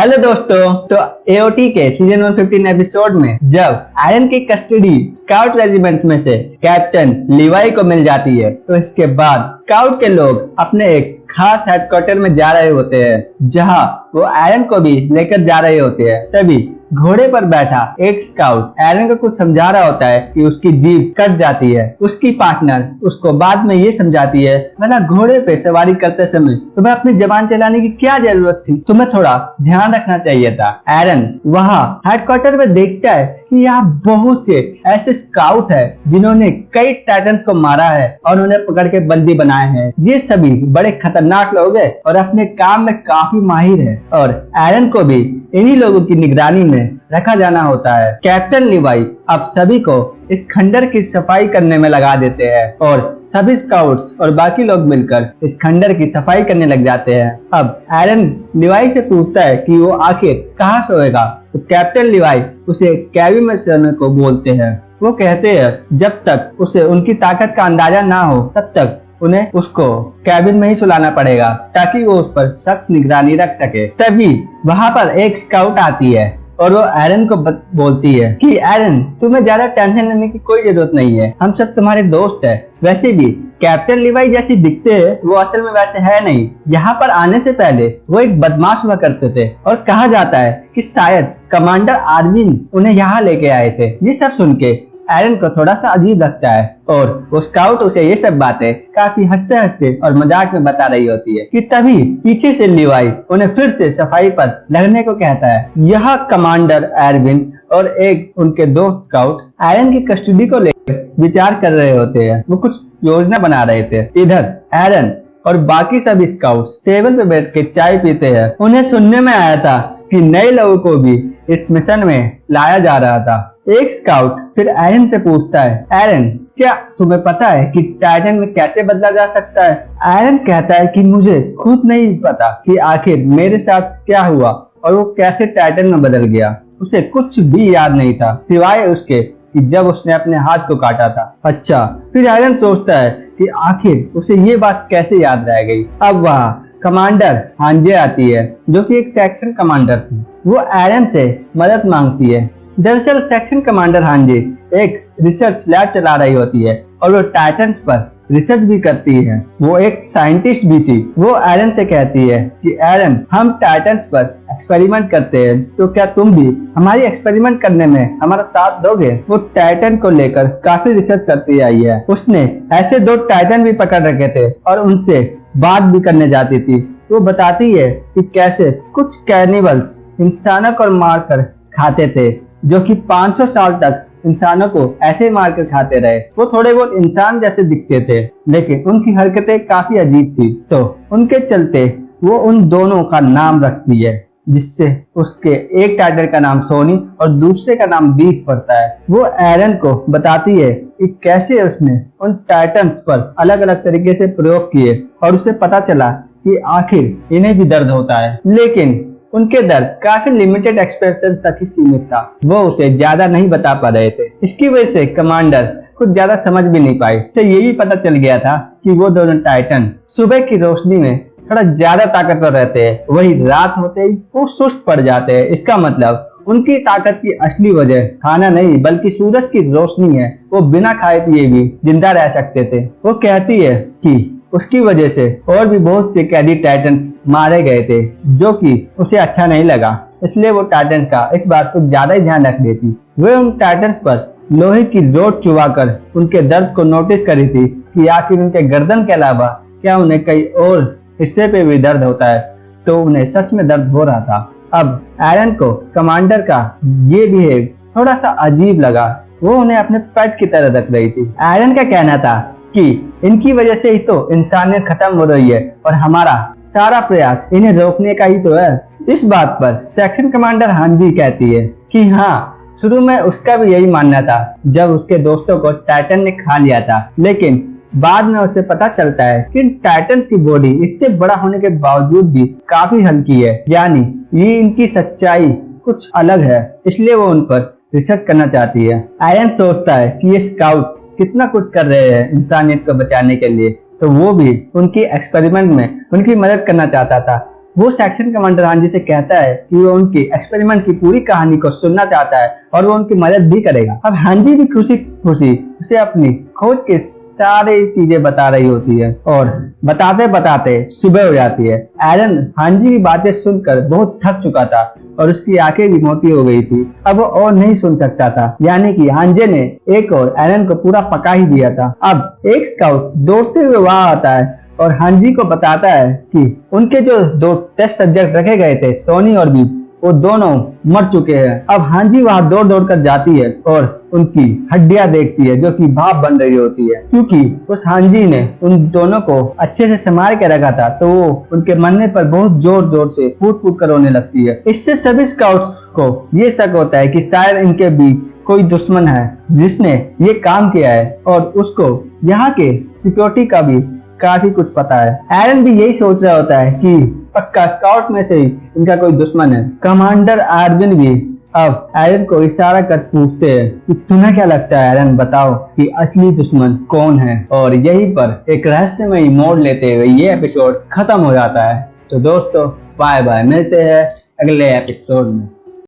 Hello दोस्तों, तो AOT के सीजन 115 एपिसोड में जब आयरन की कस्टडी स्काउट रेजिमेंट में से कैप्टन लिवाई को मिल जाती है, तो इसके बाद स्काउट के लोग अपने एक खास हेडक्वार्टर में जा रहे होते हैं, जहां वो आयरन को भी लेकर जा रहे होते हैं। तभी घोड़े पर बैठा एक स्काउट आयरन को कुछ समझा रहा होता है कि उसकी जीभ कट जाती है। उसकी पार्टनर उसको बाद में ये समझाती है, भला घोड़े पे सवारी करते समय तुम्हें अपनी जबान चलाने की क्या जरूरत थी, तुम्हें थोड़ा ध्यान रखना चाहिए था। आयरन वहाँ हेडक्वार्टर में देखता है कि यहाँ बहुत से ऐसे स्काउट है जिन्होंने कई टाइटन्स को मारा है और उन्हें पकड़ के बंदी बनाए हैं। ये सभी बड़े खतरनाक लोग हैं और अपने काम में काफी माहिर है, और आयरन को भी इन्हीं लोगों की निगरानी में रखा जाना होता है। कैप्टन लिवाई अब सभी को इस खंडर की सफाई करने में लगा देते हैं और सभी स्काउट्स और बाकी लोग मिलकर इस खंडर की सफाई करने लग जाते हैं। अब आयरन लिवाई से पूछता है कि वो आखिर कहाँ सोएगा, तो कैप्टन लिवाई उसे कैबिन में सोने को बोलते हैं। वो कहते हैं जब तक उसे उनकी ताकत का अंदाजा ना हो तब तक उन्हें उसको कैबिन में ही सुलाना पड़ेगा, ताकि वो उस पर सख्त निगरानी रख सके। तभी वहाँ पर एक स्काउट आती है और वो आयरन को बोलती है कि आयरन, तुम्हें ज्यादा टेंशन लेने की कोई जरूरत नहीं है, हम सब तुम्हारे दोस्त हैं। वैसे भी कैप्टन लिवाई जैसी दिखते हैं वो असल में वैसे है नहीं। यहाँ पर आने से पहले वो एक बदमाश हुआ करते थे और कहा जाता है कि शायद कमांडर आर्विन उन्हें यहाँ लेके आए थे। ये सब सुन के आयरन को थोड़ा सा अजीब लगता है और वो स्काउट उसे ये सब बातें काफी हंसते हंसते और मजाक में बता रही होती है कि तभी पीछे से लिवाई उन्हें फिर से सफाई पर लगने को कहता है। यह कमांडर आर्विन और एक उनके दोस्त स्काउट आयरन की कस्टडी को लेकर विचार कर रहे होते हैं। वो कुछ योजना बना रहे थे। इधर आयरन और बाकी सभी स्काउट्स टेबल पे बैठ के चाय पीते हैं। उन्हें सुनने में आया था कि नए लोगों को भी इस मिशन में लाया जा रहा था। एक स्काउट फिर आयरन से पूछता है, आयरन, क्या तुम्हें पता है कि टाइटन में कैसे बदला जा सकता है? आयरन कहता है कि मुझे खुद नहीं पता कि आखिर मेरे साथ क्या हुआ और वो कैसे टाइटन में बदल गया। उसे कुछ भी याद नहीं था सिवाय उसके कि जब उसने अपने हाथ को काटा था। अच्छा, फिर आयरन सोचता है कि आखिर उसे ये बात कैसे याद रह गई। अब वहाँ कमांडर हांजे आती है, जो कि एक सेक्शन कमांडर थी। वो आयरन से मदद मांगती है। दरअसल सेक्शन कमांडर हांजे एक रिसर्च लैब चला रही होती है और वो टाइटन्स पर रिसर्च भी करती है। वो एक साइंटिस्ट भी थी। वो आयरन से कहती है कि आयरन, हम टाइटन्स पर एक्सपेरिमेंट करते हैं, तो क्या तुम भी हमारी एक्सपेरिमेंट करने में हमारा साथ दोगे? वो टाइटन को लेकर काफी रिसर्च करती आई है। उसने ऐसे 2 टाइटन भी पकड़ रखे थे और उनसे बात भी करने जाती थी। वो बताती है कि कैसे कुछ कैनिबल्स इंसानों को मारकर खाते थे, जो कि 500 साल तक इंसानों को ऐसे मारकर खाते रहे। वो थोड़े बहुत इंसान जैसे दिखते थे, लेकिन उनकी हरकतें काफी अजीब थी। तो उनके चलते वो उन दोनों का नाम रखती है, जिससे उसके एक टाइटन का नाम सोनी और दूसरे का नाम बीफ पड़ता है। वो आयरन को बताती है कि कैसे उसने उन टाइटन्स पर अलग अलग तरीके से प्रयोग किए और उसे पता चला कि आखिर इन्हें भी दर्द होता है, लेकिन उनके दर्द काफी लिमिटेड एक्सप्रेशन तक ही सीमित था। वो उसे ज्यादा नहीं बता पा रहे थे। इसकी वजह से कमांडर कुछ ज्यादा समझ भी नहीं पाई। तो ये भी पता चल गया था कि वो दोनों टाइटन सुबह की रोशनी में थोड़ा ज्यादा ताकतवर रहते हैं, वही रात होते ही वो सुस्त पड़ जाते हैं। इसका मतलब उनकी ताकत की असली वजह खाना नहीं बल्कि सूरज की रोशनी है। वो बिना खाए पिए भी जिंदा रह सकते थे। वो कहती है कि उसकी वजह से और भी बहुत से कैदी टाइटन्स मारे गए थे, जो कि उसे अच्छा नहीं लगा। इसलिए वो टाइटन का इस बात को ज्यादा ही ध्यान रख देती। वे उन टाइटन्स पर लोहे की रोड चुबाकर उनके दर्द को नोटिस करी थी कि आखिर उनके गर्दन के अलावा क्या उन्हें कई और हिस्से पे भी दर्द होता है। तो उन्हें सच में दर्द हो रहा था। अब आयरन को कमांडर का ये बिहेव थोड़ा सा अजीब लगा। वो उन्हें अपने पेट की तरह रख रही थी। आयरन का कहना था कि इनकी वजह से ही तो इंसानियत खत्म हो रही है और हमारा सारा प्रयास इन्हें रोकने का ही तो है। इस बात पर सेक्शन कमांडर हांजी कहती है कि हाँ, शुरू में उसका भी यही मानना था जब उसके दोस्तों को टाइटन ने खा लिया था, लेकिन बाद में उसे पता चलता है कि टाइटन्स की बॉडी इतने बड़ा होने के बावजूद भी काफी हल्की है, यानी ये इनकी सच्चाई कुछ अलग है। इसलिए वो उन पर रिसर्च करना चाहती है। आयरन सोचता है कि ये स्काउट कितना कुछ कर रहे हैं इंसानियत को बचाने के लिए, तो वो भी उनकी एक्सपेरिमेंट में उनकी मदद करना चाहता था। वो सेक्शन कमांडर हांजी से कहता है कि वो उनकी एक्सपेरिमेंट की पूरी कहानी को सुनना चाहता है और वो उनकी मदद भी करेगा। अब हांजी भी खुशी खुशी उसे अपनी खोज के सारी चीजें बता रही होती है और बताते बताते सुबह हो जाती है। एरन हांजी की बातें सुनकर बहुत थक चुका था और उसकी आंखें भी मोटी हो गई थी। अब वो और नहीं सुन सकता था, यानी कि हांजे ने एक और एरन को पूरा पका ही दिया था। अब एक स्काउट दौड़ते हुए वहां आता है और हांजी को बताता है कि उनके जो 2 टेस्ट सब्जेक्ट रखे गए थे, सोनी और बीप, वो दोनों मर चुके हैं। अब हांजी वहां दौड़ दौड़ कर जाती है और उनकी हड्डियां देखती है जो कि भाप बन रही होती है, क्योंकि उस हांजी ने उन दोनों को अच्छे से संभाल के रखा था, तो वो उनके मरने पर बहुत जोर जोर से फूट फूट कर रोने लगती है। इससे सभी स्काउट्स को ये शक होता है कि शायद इनके बीच कोई दुश्मन है जिसने ये काम किया है और उसको यहाँ के सिक्योरिटी का भी काफी कुछ पता है। एरन भी यही सोच रहा होता है कि पक्का स्काउट में से ही इनका कोई दुश्मन है। कमांडर आर्विन भी अब एरन को इशारा कर पूछते हैं कि तुम्हें क्या लगता है एरन, बताओ कि असली दुश्मन कौन है। और यहीं पर एक रहस्यमयी मोड़ लेते हुए ये एपिसोड खत्म हो जाता है। तो दोस्तों बाय बाय, मिलते हैं अगले एपिसोड में।